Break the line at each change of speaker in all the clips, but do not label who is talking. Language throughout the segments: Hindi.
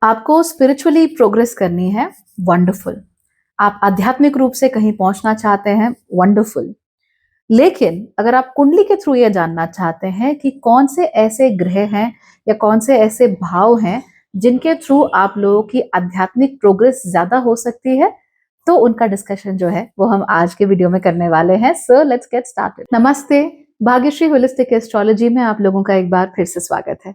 आपको स्पिरिचुअली प्रोग्रेस करनी है, वंडरफुल। आप आध्यात्मिक रूप से कहीं पहुंचना चाहते हैं, वंडरफुल। लेकिन अगर आप कुंडली के थ्रू ये जानना चाहते हैं कि कौन से ऐसे ग्रह हैं या कौन से ऐसे भाव हैं जिनके थ्रू आप लोगों की आध्यात्मिक प्रोग्रेस ज्यादा हो सकती है, तो उनका डिस्कशन जो है वो हम आज के वीडियो में करने वाले हैं। So let's get started. नमस्ते, भाग्यश्री होलिस्टिक एस्ट्रोलॉजी में आप लोगों का एक बार फिर से स्वागत है।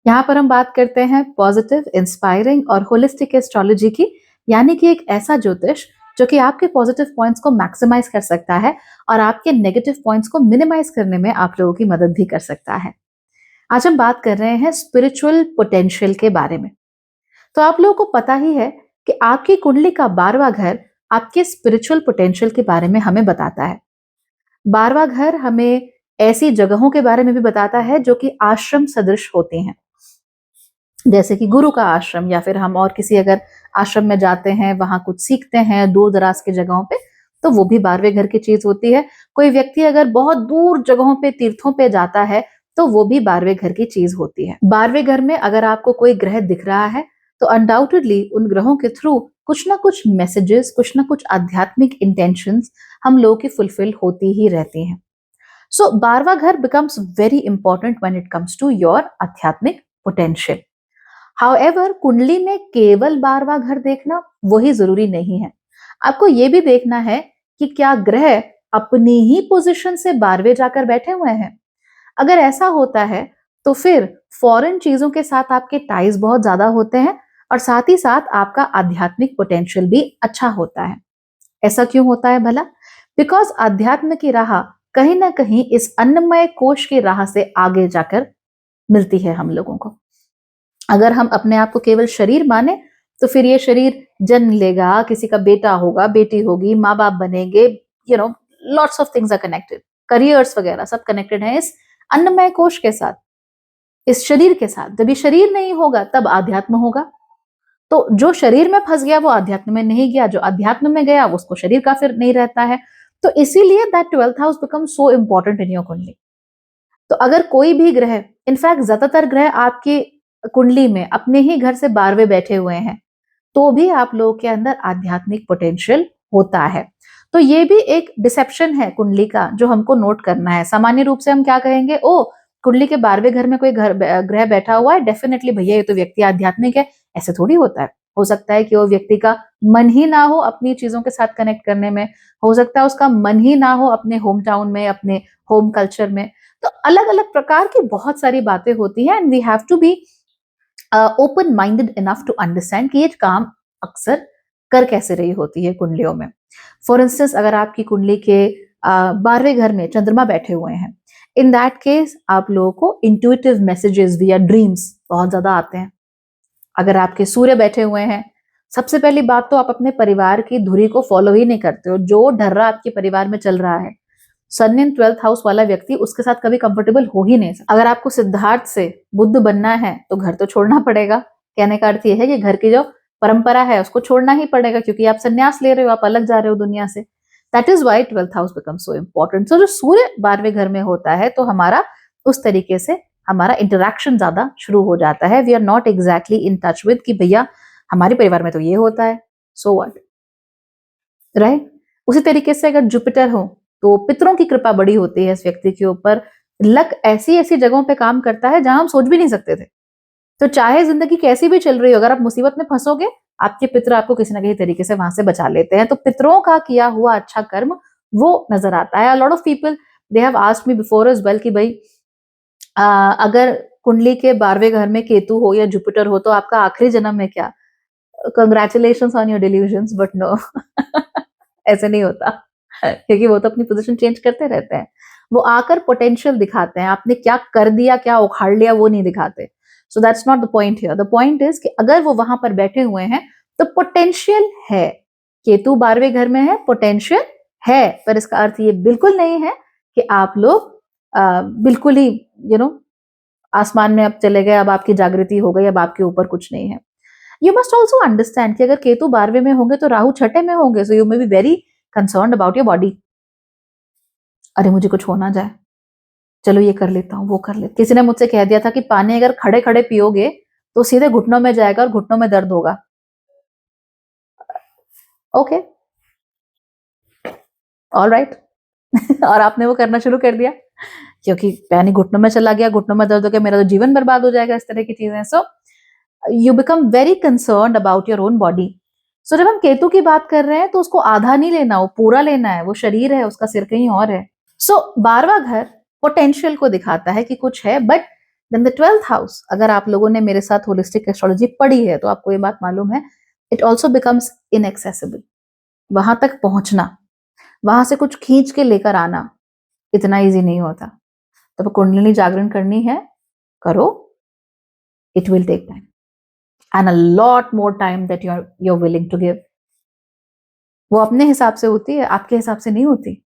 यहाँ पर हम बात करते हैं पॉजिटिव, इंस्पायरिंग और होलिस्टिक एस्ट्रोलॉजी की, यानी कि एक ऐसा ज्योतिष जो कि आपके पॉजिटिव पॉइंट्स को मैक्सिमाइज कर सकता है और आपके नेगेटिव पॉइंट्स को मिनिमाइज करने में आप लोगों की मदद भी कर सकता है। आज हम बात कर रहे हैं स्पिरिचुअल पोटेंशियल के बारे में। तो आप लोगों को पता ही है कि आपकी कुंडली का 12वां घर आपके स्पिरिचुअल पोटेंशियल के बारे में हमें बताता है। 12वां घर हमें ऐसी जगहों के बारे में भी बताता है जो कि आश्रम सदृश होती हैं, जैसे कि गुरु का आश्रम, या फिर हम और किसी अगर आश्रम में जाते हैं, वहां कुछ सीखते हैं दूर दराज के जगहों पे, तो वो भी 12वें घर की चीज होती है। कोई व्यक्ति अगर बहुत दूर जगहों पे, तीर्थों पे जाता है, तो वो भी 12वें घर की चीज होती है। 12वें घर में अगर आपको कोई ग्रह दिख रहा है, तो अनडाउटेडली उन ग्रहों के थ्रू कुछ ना कुछ मैसेजेस, कुछ ना कुछ आध्यात्मिक इंटेंशंस हम लोगों की फुलफिल होती ही रहती हैं। सो 12वां घर becomes very important when it comes to your आध्यात्मिक पोटेंशियल। हाउएवर, कुंडली में केवल 12वां घर देखना वही जरूरी नहीं है। आपको यह भी देखना है कि क्या ग्रह अपनी ही पोजीशन से 12वें जाकर बैठे हुए हैं। अगर ऐसा होता है तो फिर फॉरेन चीजों के साथ आपके टाइज बहुत ज्यादा होते हैं और साथ ही साथ आपका आध्यात्मिक पोटेंशियल भी अच्छा होता है। ऐसा क्यों होता है भला? बिकॉज अध्यात्म की राह कहीं ना कहीं इस अन्नमय कोश की राह से आगे जाकर मिलती है हम लोगों को। अगर हम अपने आप को केवल शरीर माने, तो फिर ये शरीर जन्म लेगा, किसी का बेटा होगा, बेटी होगी, माँ बाप बनेंगे, lots of things are connected, careers वगैरह सब कनेक्टेड है इस अन्नमय कोश के साथ, इस शरीर के साथ। जब ये शरीर नहीं होगा तब आध्यात्म होगा। तो जो शरीर में फंस गया वो अध्यात्म में नहीं गया, जो अध्यात्म में गया उसको शरीर का फिर नहीं रहता है। तो इसीलिए that 12th house become so important in your कुंडली। तो अगर कोई भी ग्रह, इनफैक्ट ज्यादातर ग्रह आपकी कुंडली में अपने ही घर से 12वें बैठे हुए हैं, तो भी आप लोगों के अंदर आध्यात्मिक पोटेंशियल होता है। तो ये भी एक डिसेप्शन है कुंडली का जो हमको नोट करना है। सामान्य रूप से हम क्या कहेंगे, ओ कुंडली के 12वें घर में कोई ग्रह बैठा हुआ है, डेफिनेटली भैया ये तो व्यक्ति आध्यात्मिक है। ऐसे थोड़ी होता है। हो सकता है कि वो व्यक्ति का मन ही ना हो अपनी चीजों के साथ कनेक्ट करने में, हो सकता है उसका मन ही ना हो अपने होम टाउन में, अपने होम कल्चर में। तो अलग अलग प्रकार की बहुत सारी बातें होती हैं and we have to be open minded enough to understand कि ये काम अक्सर कर कैसे रही होती है कुंडलियों में। फॉर इंस्टेंस, अगर आपकी कुंडली के 12वें घर में चंद्रमा बैठे हुए हैं, इन दैट केस आप लोगों को इंट्यूटिव मैसेजेस विया ड्रीम्स बहुत ज्यादा आते हैं। अगर आपके सूर्य बैठे हुए हैं, सबसे पहली बात तो आप अपने परिवार की धुरी को फॉलो ही नहीं करते हो, जो ढर्रा आपके परिवार में चल रहा है। सन इन 12th हाउस वाला व्यक्ति उसके साथ कभी कंफर्टेबल हो ही नहीं सकता। अगर आपको सिद्धार्थ से बुद्ध बनना है तो घर तो छोड़ना पड़ेगा। कहने का अर्थ यह है कि घर की जो परंपरा है उसको छोड़ना ही पड़ेगा, क्योंकि आप संन्यास ले रहे हो, आप अलग जा रहे हो दुनिया से। That is why 12th house become so important. So जो सूर्य 12वें घर में होता है तो हमारा उस तरीके से हमारा इंटरेक्शन ज्यादा शुरू हो जाता है। We are not exactly in touch with कि भैया हमारे परिवार में तो ये होता है, सो व्हाट, राइट। उसी तरीके से अगर जुपिटर हो तो पितरों की कृपा बड़ी होती है इस व्यक्ति के ऊपर। लक ऐसी ऐसी जगहों पे काम करता है जहां हम सोच भी नहीं सकते थे। तो चाहे जिंदगी कैसी भी चल रही हो, अगर आप मुसीबत में फंसोगे, आपके पितर आपको किसी ना किसी तरीके से वहां से बचा लेते हैं। तो पितरों का किया हुआ अच्छा कर्म वो नजर आता है। Lot of people they have asked me before as well कि भाई अगर कुंडली के 12वें घर में केतु हो या जुपिटर हो तो आपका आखिरी जन्म है क्या? Congratulations on your delusions, but no ऐसे नहीं होता। क्योंकि वो तो अपनी पोजीशन चेंज करते रहते हैं। वो आकर पोटेंशियल दिखाते हैं, आपने क्या कर दिया, क्या उखाड़ लिया, वो नहीं दिखाते। So that's not the point here. The point is कि अगर वो वहां पर बैठे हुए हैं तो पोटेंशियल है। केतु 12वें घर में है, पोटेंशियल है, पर इसका अर्थ ये बिल्कुल नहीं है कि आप लोग बिल्कुल ही आसमान में अब चले गए, अब आपकी जागृति हो गई, अब आपके ऊपर कुछ नहीं है। यू मस्ट ऑल्सो अंडरस्टैंड कि अगर केतु 12वें में होंगे तो राहु छठे में होंगे। So you may be very concerned about your body. अरे मुझे कुछ हो ना जाए, चलो ये कर लेता हूँ, वो कर लेता। किसी ने मुझसे कह दिया था कि पानी अगर खड़े खड़े पियोगे तो सीधे घुटनों में जाएगा और घुटनों में दर्द होगा। Okay, alright. और आपने वो करना शुरू कर दिया क्योंकि पैनी घुटनों में चला गया, घुटनों में दर्द हो गया, मेरा तो जीवन बर्बाद हो जाएगा, इस तरह की चीजें। So you become very concerned about your own body. So जब हम केतु की बात कर रहे हैं तो उसको आधा नहीं लेना, वो पूरा लेना है। वो शरीर है, उसका सिर कहीं और है। सो 12वां घर पोटेंशियल को दिखाता है कि कुछ है, but then the 12th house, अगर आप लोगों ने मेरे साथ होलिस्टिक एस्ट्रोलॉजी पढ़ी है तो आपको ये बात मालूम है, इट ऑल्सो बिकम्स इनएक्सेसिबल। वहां तक पहुंचना, वहां से कुछ खींच के लेकर आना इतना इजी नहीं होता। तो कुंडलिनी जागरण करनी है, करो, it will take time and a lot more time that you're willing to give। वो अपने हिसाब से होती है, आपके हिसाब से नहीं होती।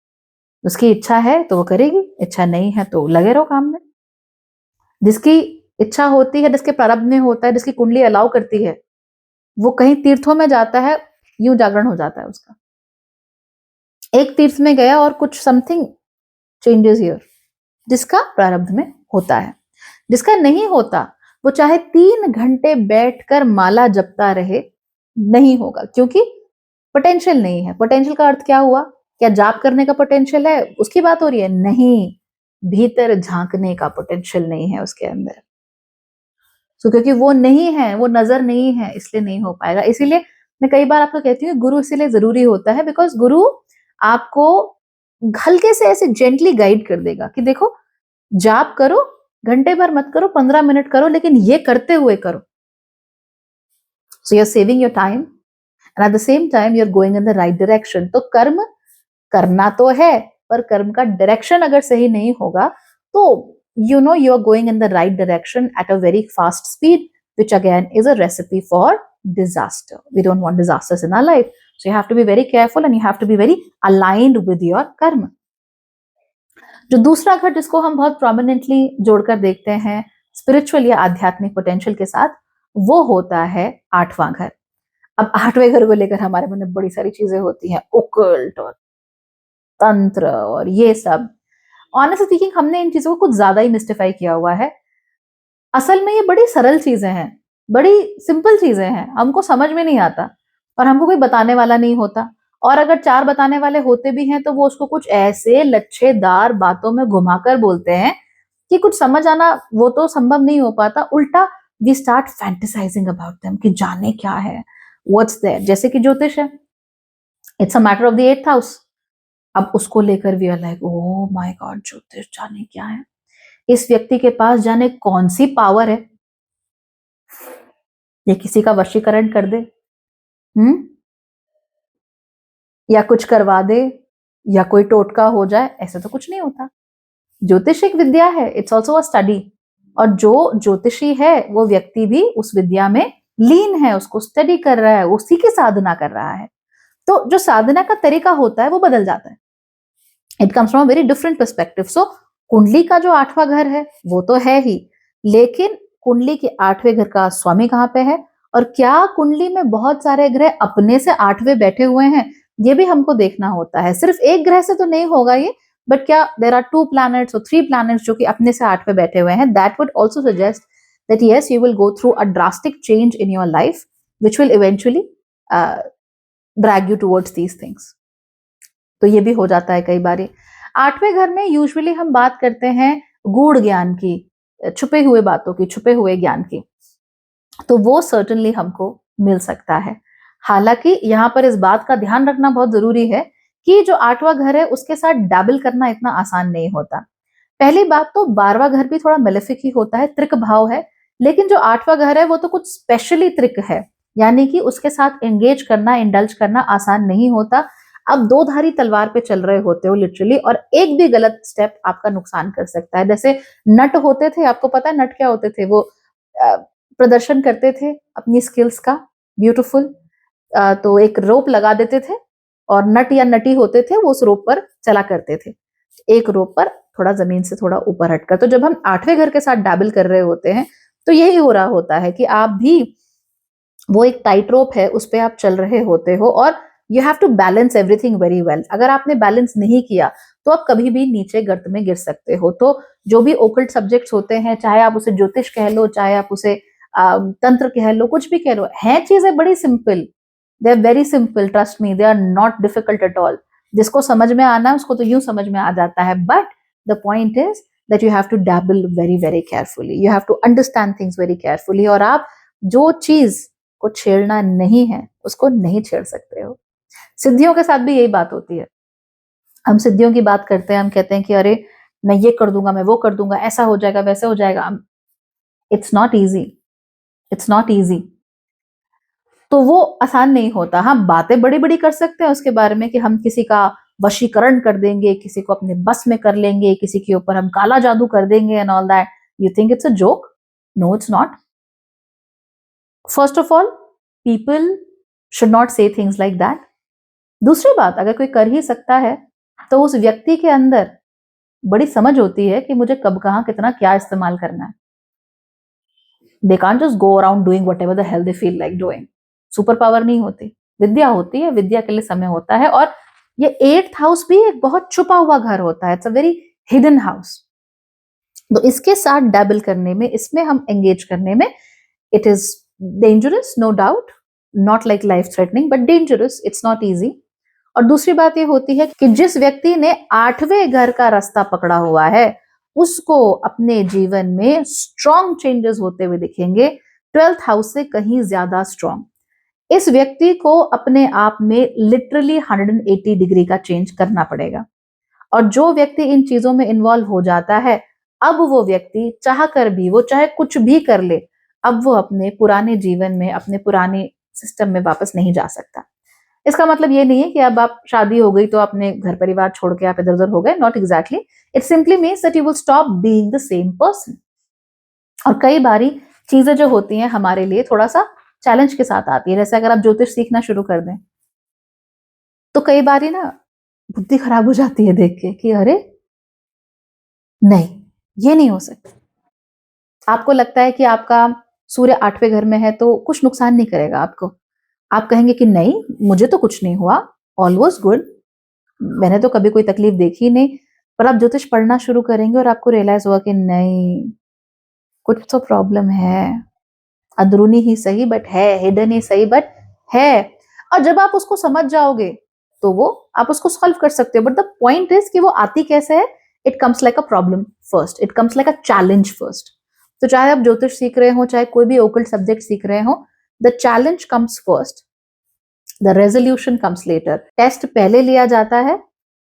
उसकी इच्छा है तो वो करेगी, इच्छा नहीं है तो लगे रहो काम में। जिसकी इच्छा होती है, जिसके प्रारब्ध में होता है, जिसकी कुंडली अलाउ करती है, वो कहीं तीर्थों में जाता है, यूं जागरण हो जाता है उसका। एक तीर्थ में गया और कुछ समथिंग चेंजेस हियर, जिसका प्रारब्ध में होता है। जिसका नहीं होता, वो चाहे 3 घंटे बैठकर माला जपता रहे, नहीं होगा, क्योंकि पोटेंशियल नहीं है। पोटेंशियल का अर्थ क्या हुआ? क्या जाप करने का पोटेंशियल है, उसकी बात हो रही है? नहीं, भीतर झांकने का पोटेंशियल नहीं है उसके अंदर। तो क्योंकि वो नहीं है, वो नजर नहीं है, इसलिए नहीं हो पाएगा। इसीलिए मैं कई बार आपको कहती हूँ गुरु इसीलिए जरूरी होता है, बिकॉज गुरु आपको हल्के से ऐसे जेंटली गाइड कर देगा कि देखो, जाप करो, घंटे भर मत करो, 15 मिनट करो, लेकिन ये करते हुए करो। So you are saving your time and at the same time you are going in the right direction. तो कर्म करना तो है, पर कर्म का डायरेक्शन अगर सही नहीं होगा तो you know you are going in the right direction at a very fast speed, which again is a recipe for disaster. We don't want disasters in our life, so you have to be very careful and you have to be very aligned with your karma. जो दूसरा घर जिसको हम बहुत प्रोमिनेंटली जोड़कर देखते हैं स्पिरिचुअल या आध्यात्मिक पोटेंशियल के साथ, वो होता है 8वां घर। अब 8वें घर को लेकर हमारे मन में बड़ी सारी चीजें होती हैं, ओकल्ट और तंत्र और ये सब। ऑनेस्टली स्पीकिंग, हमने इन चीजों को कुछ ज्यादा ही मिस्टिफाई किया हुआ है। असल में ये बड़ी सरल चीजें हैं, बड़ी सिंपल चीजें हैं, हमको समझ में नहीं आता और हमको कोई बताने वाला नहीं होता। और अगर 4 बताने वाले होते भी हैं तो वो उसको कुछ ऐसे लच्छेदार बातों में घुमाकर बोलते हैं कि कुछ समझ आना वो तो संभव नहीं हो पाता। उल्टा we start fantasising about them कि जाने क्या है, व्हाट्स देयर। जैसे कि ज्योतिष है, it's a matter of the 8th house. अब उसको लेकर we are like, oh my God, ज्योतिष जाने क्या है, इस व्यक्ति के पास जाने कौन सी पावर है, ये किसी का वशीकरण कर दे, या कुछ करवा दे, या कोई टोटका हो जाए। ऐसा तो कुछ नहीं होता। ज्योतिष एक विद्या है, इट्स ऑल्सो अ स्टडी। और जो ज्योतिषी है वो व्यक्ति भी उस विद्या में लीन है, उसको स्टडी कर रहा है, उसी की साधना कर रहा है। तो जो साधना का तरीका होता है वो बदल जाता है। It comes from a very different perspective. So कुंडली का जो 8वां घर है वो तो है ही, लेकिन कुंडली के 8वें घर का स्वामी कहाँ पे है, और क्या कुंडली में बहुत सारे ग्रह अपने से 8वें बैठे हुए हैं, ये भी हमको देखना होता है। सिर्फ एक ग्रह से तो नहीं होगा ये, बट क्या देयर आर 2 प्लैनेट्स और 3 प्लैनेट्स जो कि अपने से 8वें बैठे हुए हैं, that would also suggest that yes you will go through a drastic change in your life which will eventually drag you towards these things. तो ये भी हो जाता है कई बार। 8वें घर में यूजुअली हम बात करते हैं गूढ़ ज्ञान की, छुपे हुए बातों की, छुपे हुए ज्ञान की, तो वो सर्टेनली हमको मिल सकता है। हालांकि यहाँ पर इस बात का ध्यान रखना बहुत जरूरी है कि जो 8वां घर है उसके साथ डैबल करना इतना आसान नहीं होता। पहली बात तो 12वां घर भी थोड़ा मेलेफिक ही होता है, त्रिक भाव है, लेकिन जो 8वां घर है वो तो कुछ स्पेशली त्रिक है, यानी कि उसके साथ एंगेज करना, इंडल्ज करना आसान नहीं होता। आप 2 धारी तलवार पे चल रहे होते हो लिटरली, और एक भी गलत स्टेप आपका नुकसान कर सकता है। जैसे नट होते थे, आपको पता है नट क्या होते थे? वो प्रदर्शन करते थे अपनी स्किल्स का, ब्यूटीफुल। तो एक रोप लगा देते थे और नट या नटी होते थे वो उस रोप पर चला करते थे, एक रोप पर थोड़ा जमीन से थोड़ा ऊपर हटकर। तो जब हम 8वें घर के साथ डैबल कर रहे होते हैं तो यही हो रहा होता है कि आप भी वो एक टाइट रोप है उस पर आप चल रहे होते हो, और you have to balance everything very well. अगर आपने बैलेंस नहीं किया तो आप कभी भी नीचे गर्त में गिर सकते हो। तो जो भी ओकल्ट सब्जेक्ट्स होते हैं, चाहे आप उसे ज्योतिष कह लो, चाहे आप उसे तंत्र कह लो, कुछ भी कह लो, है चीजें बड़ी simple, they are very simple, trust me, they are not difficult at all. जिसको समझ में आना है उसको तो यूं समझ में आ जाता है, but the point is that you have to dabble very very carefully, you have to understand things very carefully, और आप जो चीज को छेड़ना नहीं है उसको नहीं छेड़ सकते हो। सिद्धियों के साथ भी यही बात होती है। हम सिद्धियों की बात करते हैं, हम कहते हैं कि अरे मैं ये कर दूंगा, मैं वो कर दूंगा, ऐसा हो जाएगा, वैसा हो जाएगा। It's not easy, it's not easy. तो वो आसान नहीं होता। हम बातें बड़ी बड़ी कर सकते हैं उसके बारे में कि हम किसी का वशीकरण कर देंगे, किसी को अपने बस में कर लेंगे, किसी के ऊपर हम काला जादू कर देंगे and all that. You think it's a joke? No, it's not. First of all, people should not say things like that. दूसरी बात, अगर कोई कर ही सकता है तो उस व्यक्ति के अंदर बड़ी समझ होती है कि मुझे कब कहां कितना क्या इस्तेमाल करना है। They can't just go around doing whatever the hell they feel like doing. Super power नहीं होती, विद्या होती है, विद्या के लिए समय होता है। और ये 8th हाउस भी एक बहुत छुपा हुआ घर होता है, it's a very hidden house. तो इसके साथ डैबल करने में, इसमें हम एंगेज करने में, it is dangerous, no doubt, not like life threatening but dangerous, it's not easy. और दूसरी बात ये होती है कि जिस व्यक्ति ने 8वें घर का रास्ता पकड़ा हुआ है उसको अपने जीवन में स्ट्रॉन्ग चेंजेस होते हुए दिखेंगे, 12th हाउस से कहीं ज्यादा स्ट्रॉन्ग। इस व्यक्ति को अपने आप में लिटरली 180 डिग्री का चेंज करना पड़ेगा। और जो व्यक्ति इन चीजों में इन्वॉल्व हो जाता है, अब वो व्यक्ति चाह कर भी, वो चाहे कुछ भी कर ले, अब वो अपने पुराने जीवन में, अपने पुराने सिस्टम में वापस नहीं जा सकता। इसका मतलब ये नहीं है कि अब आप शादी हो गई तो अपने घर परिवार छोड़ के आप इधर उधर हो गए, not exactly. It simply means that you will stop being the same person. और कई बारी चीजें जो होती हैं हमारे लिए थोड़ा सा चैलेंज के साथ आती है। जैसे अगर आप ज्योतिष सीखना शुरू कर दें तो कई बारी ना बुद्धि खराब हो जाती है देख के कि अरे नहीं, ये नहीं हो सकता। आपको लगता है कि आपका सूर्य 8वें घर में है तो कुछ नुकसान नहीं करेगा आपको। आप कहेंगे कि नहीं, मुझे तो कुछ नहीं हुआ, ऑल वाज गुड, मैंने तो कभी कोई तकलीफ देखी नहीं। पर आप ज्योतिष पढ़ना शुरू करेंगे और आपको रियलाइज होगा कि नहीं, कुछ तो प्रॉब्लम है, अंदरूनी ही सही बट है, हिडन ही सही बट है। और जब आप उसको समझ जाओगे तो वो आप उसको सॉल्व कर सकते हो। बट द पॉइंट इज कि वो आती कैसे है? It comes like a problem first, it comes like a challenge first. तो चाहे आप ज्योतिष सीख रहे हो, चाहे कोई भी ओकल्ट सब्जेक्ट सीख रहे हो, the challenge comes first, the resolution comes later. Test पहले लिया जाता है,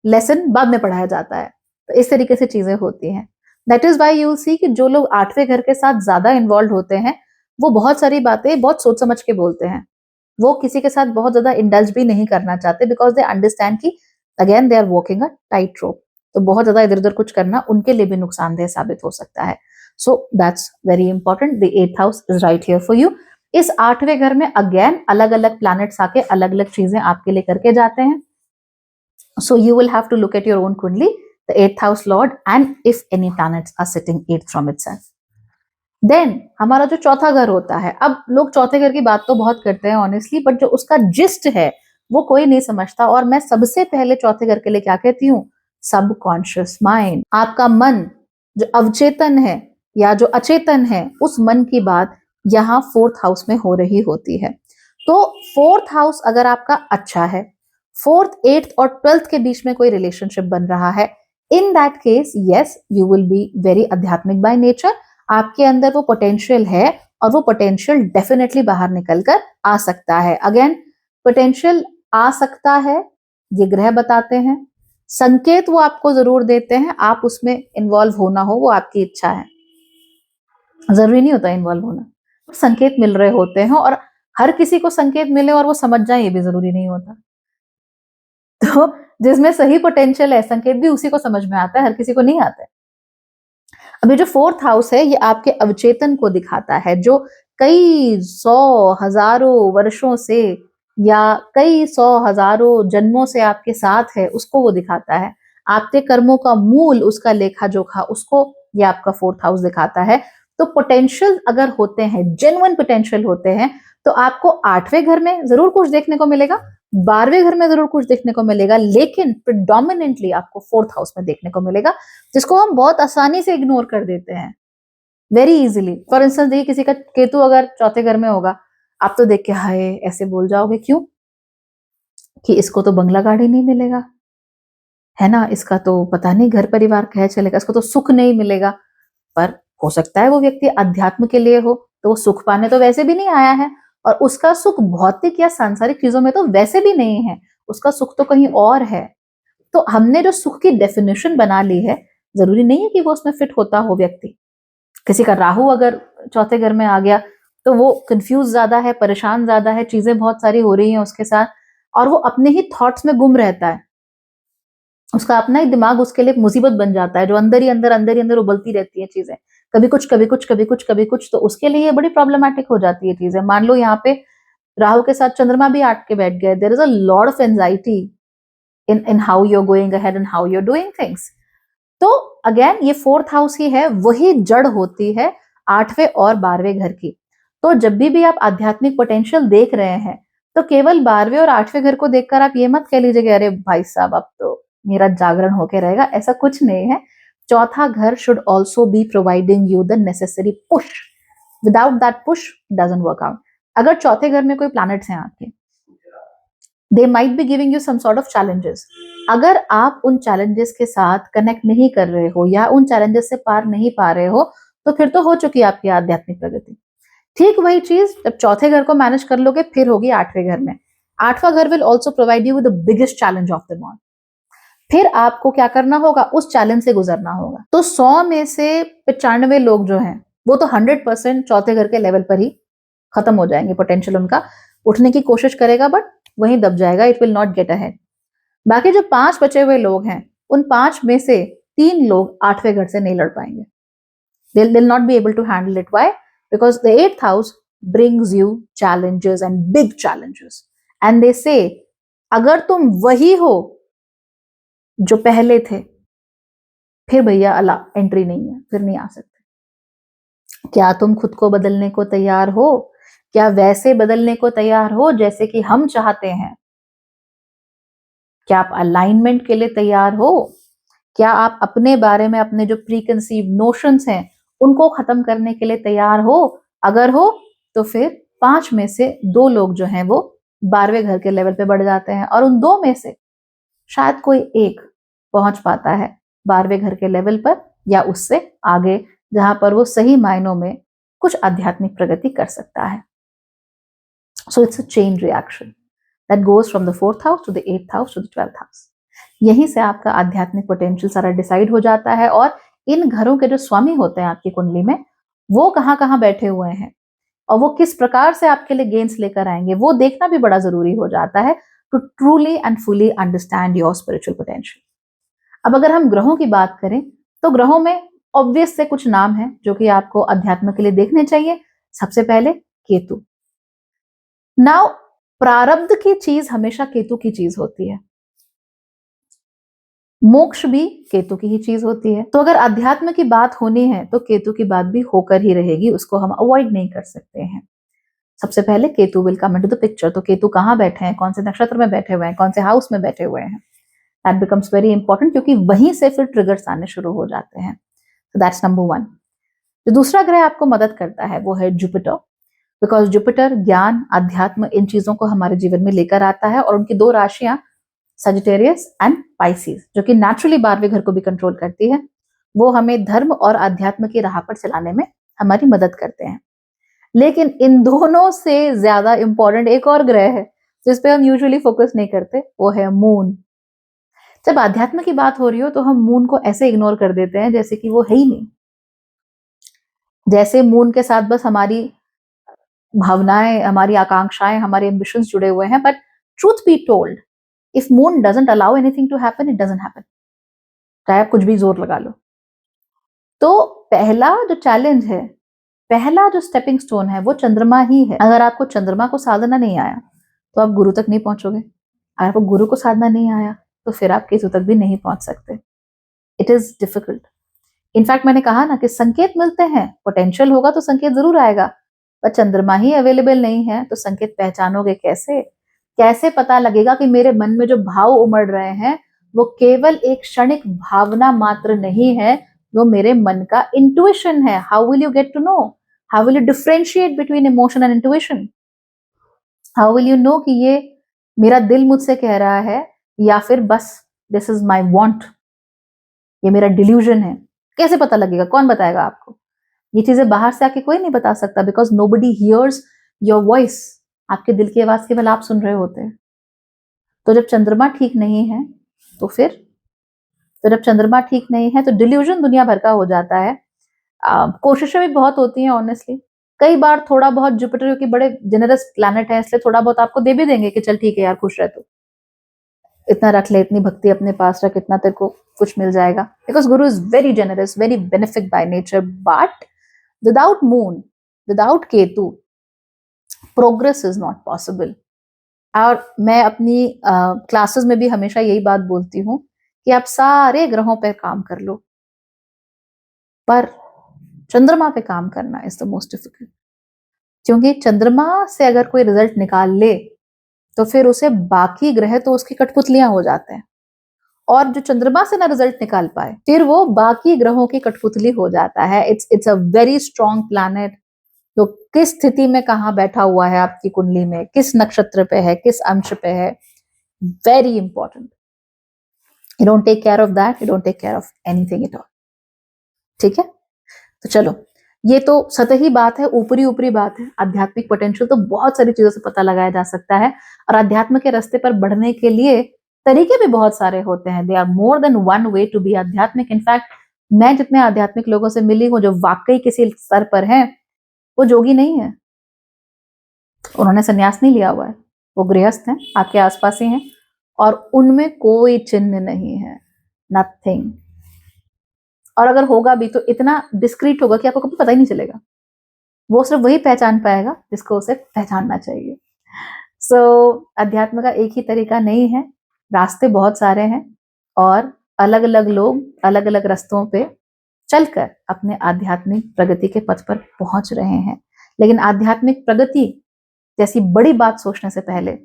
लेसन बाद में पढ़ाया जाता है। तो इस तरीके से चीजें होती हैं। That is why you will see कि जो लोग 8वें घर के साथ ज्यादा इन्वॉल्व होते हैं वो बहुत सारी बातें बहुत सोच समझ के बोलते हैं। वो किसी के साथ बहुत ज्यादा इंडल्ज भी नहीं करना चाहते, बिकॉज दे अंडरस्टैंड कि again they are walking a tight rope. तो बहुत ज्यादा इधर उधर कुछ करना उनके लिए भी नुकसानदेह साबित हो सकता है। So that's very important. The 8th house is right here for you. इस 8वें घर में अगेन अलग अलग प्लैनेट्स आके अलग अलग चीजें आपके लिए करके जाते हैं। So you will have to look at your own kundli, the 8th house lord, and if any planets are sitting 8th from itself. Then हमारा जो चौथा घर होता है, अब लोग चौथे घर की बात तो बहुत करते हैं ऑनेस्टली, बट जो उसका जिस्ट है वो कोई नहीं समझता। और मैं सबसे पहले चौथे घर के लिए क्या कहती हूँ? Subconscious mind. आपका मन जो अवचेतन है या जो अचेतन है, उस मन की बात यहाँ 4th हाउस में हो रही होती है। तो 4th हाउस अगर आपका अच्छा है, 4th, 8th और 12th के बीच में कोई रिलेशनशिप बन रहा है, in that case yes, you will be very आध्यात्मिक बाय नेचर। आपके अंदर वो पोटेंशियल है और वो पोटेंशियल डेफिनेटली बाहर निकलकर आ सकता है। अगेन, पोटेंशियल आ सकता है, ये ग्रह बताते हैं, संकेत वो आपको जरूर देते हैं। आप उसमें इन्वॉल्व होना हो वो आपकी इच्छा है, जरूरी नहीं होता इन्वॉल्व होना, संकेत मिल रहे होते हैं। और हर किसी को संकेत मिले और वो समझ जाए ये भी जरूरी नहीं होता। तो जिसमें सही पोटेंशियल है, संकेत भी उसी को समझ में आता है, हर किसी को नहीं आता है। अभी जो 4th हाउस है ये आपके अवचेतन को दिखाता है, जो कई सौ हजारों वर्षों से या कई सौ हजारों जन्मों से आपके साथ है, उसको वो दिखाता है। आपके कर्मों का मूल, उसका लेखा जोखा, उसको ये आपका 4th हाउस दिखाता है। तो पोटेंशियल अगर होते हैं, जेन्युइन पोटेंशियल होते हैं, तो आपको 8वें घर में जरूर कुछ देखने को मिलेगा, 12वें घर में जरूर कुछ देखने को मिलेगा, लेकिन प्रिडोमिनेंटली आपको 4th हाउस में देखने को मिलेगा, जिसको हम बहुत आसानी से इग्नोर कर देते हैं। Very easily. फॉर इंस्टेंस देखिए, किसी का केतु अगर चौथे घर में होगा, आप तो देख के हाय ऐसे बोल जाओगे, क्यों? कि इसको तो बंगला गाड़ी नहीं मिलेगा, है ना, इसका तो पता नहीं घर परिवार कह चलेगा, इसको तो सुख नहीं मिलेगा। पर हो सकता है वो व्यक्ति अध्यात्म के लिए हो, तो वो सुख पाने तो वैसे भी नहीं आया है, और उसका सुख भौतिक या सांसारिक चीजों में तो वैसे भी नहीं है, उसका सुख तो कहीं और है। तो हमने जो सुख की डेफिनेशन बना ली है, जरूरी नहीं है कि वो उसमें फिट होता हो व्यक्ति। किसी का राहु अगर चौथे घर में आ गया, तो वो कंफ्यूज ज्यादा है, परेशान ज्यादा है, चीजें बहुत सारी हो रही हैं उसके साथ, और वो अपने ही थॉट्स में गुम रहता है। उसका अपना ही दिमाग उसके लिए एक मुसीबत बन जाता है, जो अंदर ही अंदर उबलती रहती है चीजें, कभी कुछ कभी कुछ कभी कुछ कभी कुछ। तो उसके लिए बड़ी प्रॉब्लमेटिक हो जाती है चीजें। मान लो यहाँ पे राहु के साथ चंद्रमा भी आट के बैठ गए, there is a lot of anxiety in how you are going ahead and how you are doing things. तो अगेन ये फोर्थ हाउस ही है, वही जड़ होती है 8वें और 12वें घर की। तो जब भी आप आध्यात्मिक पोटेंशियल देख रहे हैं, तो केवल 12वें और 8वें घर को देखकर आप ये मत कह लीजिए अरे भाई साहब अब तो मेरा जागरण होके रहेगा, ऐसा कुछ नहीं है। चौथा घर should also be providing you the necessary push. Without that push doesn't work out. अगर चौथे घर में कोई प्लैनेट्स हैं आपके, they might be giving you some sort of challenges. अगर आप उन चैलेंजेस के साथ कनेक्ट नहीं कर रहे हो या उन चैलेंजेस से पार नहीं पा रहे हो, तो फिर तो हो चुकी है आपकी आध्यात्मिक प्रगति। ठीक वही चीज जब चौथे घर को मैनेज कर लोगे, फिर होगी 8वें घर में। 8वां घर will also provide you with the biggest challenge of the mall. फिर आपको क्या करना होगा, उस चैलेंज से गुजरना होगा। तो 100 में से 95 लोग जो हैं, वो तो 100% चौथे घर के लेवल पर ही खत्म हो जाएंगे। पोटेंशियल उनका उठने की कोशिश करेगा, बट वहीं दब जाएगा, it will not get ahead. बाकी जो 5 बचे हुए लोग हैं, उन 5 में से 3 लोग 8वें घर से नहीं लड़ पाएंगे। they'll not be able to handle it. Why? Because the 8th house brings you challenges and big challenges, and they say अगर तुम वही हो जो पहले थे, फिर भैया अल्लाह एंट्री नहीं है, फिर नहीं आ सकते। क्या तुम खुद को बदलने को तैयार हो? क्या वैसे बदलने को तैयार हो जैसे कि हम चाहते हैं? क्या आप अलाइनमेंट के लिए तैयार हो? क्या आप अपने बारे में अपने जो प्रीकंसीव नोशंस हैं उनको खत्म करने के लिए तैयार हो? अगर हो तो फिर 5 में से 2 लोग जो हैं वो 12वें घर के लेवल पे बढ़ जाते हैं, और उन 2 में से शायद कोई एक पहुंच पाता है 12वें घर के लेवल पर या उससे आगे, जहां पर वो सही मायनों में कुछ आध्यात्मिक प्रगति कर सकता है। So it's a chain reaction that goes from the 4th house to the 8th house to the 12th house. यहीं से आपका आध्यात्मिक पोटेंशियल सारा डिसाइड हो जाता है, और इन घरों के जो स्वामी होते हैं आपकी कुंडली में, वो कहाँ कहाँ बैठे हुए हैं और वो किस प्रकार से आपके लिए गेन्स लेकर आएंगे, वो देखना भी बड़ा जरूरी हो जाता है to truly and fully understand your spiritual potential. अब अगर हम ग्रहों की बात करें, तो ग्रहों में ऑब्वियस से कुछ नाम है जो कि आपको अध्यात्म के लिए देखने चाहिए। सबसे पहले केतु। नाउ प्रारब्ध की चीज हमेशा केतु की चीज होती है, मोक्ष भी केतु की ही चीज होती है। तो अगर अध्यात्म की बात होनी है तो केतु की बात भी होकर ही रहेगी, उसको हम अवॉइड नहीं कर सकते हैं। सबसे पहले Ketu will come into the picture. तो केतु कहाँ बैठे हैं, कौन से नक्षत्र में बैठे हुए हैं, कौन से हाउस में बैठे हुए हैं, दैट बिकम्स वेरी इंपॉर्टेंट, क्योंकि वहीं से फिर ट्रिगर्स आने शुरू हो जाते हैं। तो दैट्स नंबर 1। जो दूसरा ग्रह आपको मदद करता है वो है जुपिटर, बिकॉज जुपिटर ज्ञान, अध्यात्म, इन चीजों को हमारे जीवन में लेकर आता है, और उनकी 2 राशियां सजिटेरियस एंड पाइसिस, जो कि नेचुरली 12वें घर को भी कंट्रोल करती है, वो हमें धर्म और अध्यात्म की राह पर चलाने में हमारी मदद करते हैं। लेकिन इन दोनों से ज्यादा इंपॉर्टेंट एक और ग्रह है जिस पे हम यूजुअली फोकस नहीं करते, वो है मून। जब अध्यात्म की बात हो रही हो तो हम मून को ऐसे इग्नोर कर देते हैं जैसे कि वो है ही नहीं, जैसे मून के साथ बस हमारी भावनाएं, हमारी आकांक्षाएं, हमारे एम्बिशंस जुड़े हुए हैं। But truth be told, if moon doesn't allow anything to happen, it doesn't happen, चाहे आप कुछ भी जोर लगा लो। तो पहला जो चैलेंज है, पहला जो स्टेपिंग स्टोन है, वो चंद्रमा ही है। अगर आपको चंद्रमा को साधना नहीं आया तो आप गुरु तक नहीं पहुंचोगे। अगर आपको गुरु को साधना नहीं आया तो फिर आप केतु तक भी नहीं पहुंच सकते। It is difficult. इनफैक्ट मैंने कहा ना कि संकेत मिलते हैं, पोटेंशियल होगा तो संकेत जरूर आएगा, पर चंद्रमा ही अवेलेबल नहीं है तो संकेत पहचानोगे कैसे? कैसे पता लगेगा कि मेरे मन में जो भाव उमड़ रहे हैं वो केवल एक क्षणिक भावना मात्र नहीं है, वो मेरे मन का इंट्यूशन है. How will you get to know? How will you differentiate between emotion and intuition? How will you know कि ये मेरा दिल मुझसे कह रहा है या फिर बस दिस इज माई वॉन्ट, ये मेरा डिल्यूजन है? कैसे पता लगेगा? कौन बताएगा आपको? ये चीजें बाहर से आके कोई नहीं बता सकता, because nobody hears your voice. आपके दिल की आवाज केवल आप सुन रहे होते हैं. तो जब चंद्रमा ठीक नहीं है तो फिर, तो जब चंद्रमा ठीक नहीं है तो डिल्यूजन दुनिया भर का हो जाता है. कोशिशें भी बहुत होती हैं ऑनेस्टली. कई बार थोड़ा बहुत, जुपिटर क्योंकि बड़े जेनरस प्लैनेट है इसलिए थोड़ा बहुत आपको दे भी देंगे कि चल ठीक है यार, खुश रह तू, इतना रख ले, इतनी भक्ति अपने पास रख, इतना तेरे को कुछ मिल जाएगा. Because Guru is very generous, very benefic by nature. But without moon, without Ketu, progress is not possible. और मैं अपनी क्लासेस में भी हमेशा यही बात बोलती हूँ कि आप सारे ग्रहों पे काम कर लो, पर चंद्रमा पे काम करना इज द मोस्ट डिफिकल्ट. क्योंकि चंद्रमा से अगर कोई रिजल्ट निकाल ले तो फिर उसे बाकी ग्रह तो उसकी कठपुतलियां हो जाते हैं. और जो चंद्रमा से ना रिजल्ट निकाल पाए फिर वो बाकी ग्रहों की कठपुतली हो जाता है. It's a very strong planet. तो किस स्थिति में कहाँ बैठा हुआ है आपकी कुंडली में, किस नक्षत्र पे है, किस अंश पे है, very important. You don't take care of that, you don't take care of anything at all. ठीक है, तो चलो, ये तो सतही बात है, ऊपरी ऊपरी बात है. आध्यात्मिक पोटेंशियल तो बहुत सारी चीजों से पता लगाया जा सकता है. और अध्यात्म के रास्ते पर बढ़ने के लिए तरीके भी बहुत सारे होते हैं. They are more than one way to be आध्यात्मिक. इनफैक्ट मैं जितने आध्यात्मिक लोगों से मिली हूँ जो वाकई किसी स्तर पर हैं, वो जोगी नहीं है, उन्होंने संन्यास नहीं लिया हुआ है, वो गृहस्थ हैं, आपके आसपास ही हैं, और उनमें कोई चिन्ह नहीं है, नथिंग. और अगर होगा भी तो इतना डिस्क्रीट होगा कि आपको कभी पता ही नहीं चलेगा. वो सिर्फ वही पहचान पाएगा जिसको उसे पहचानना चाहिए. सो अध्यात्म का एक ही तरीका नहीं है, रास्ते बहुत सारे हैं, और अलग अलग लोग अलग अलग रास्तों पे चलकर अपने आध्यात्मिक प्रगति के पथ पर पहुंच रहे हैं. लेकिन आध्यात्मिक प्रगति जैसी बड़ी बात सोचने से पहले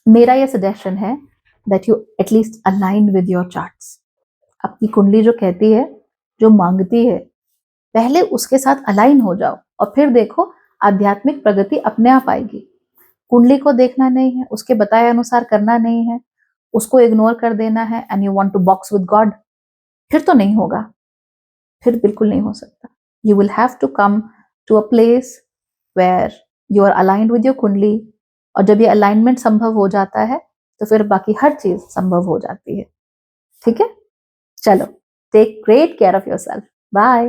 मेरा यह सजेशन है that you at least align with your charts. अपनी कुंडली जो कहती है, जो मांगती है, पहले उसके साथ अलाइन हो जाओ और फिर देखो आध्यात्मिक प्रगति अपने आप आएगी. कुंडली को देखना नहीं है, उसके बताए अनुसार करना नहीं है, उसको इग्नोर कर देना है and you want to box with God, फिर तो नहीं होगा, फिर बिल्कुल नहीं हो सकता. You will have to come to a place where you are aligned with your kundli. और जब ये अलाइनमेंट संभव हो जाता है तो फिर बाकी हर चीज संभव हो जाती है. ठीक है, चलो, take great care of yourself. Bye.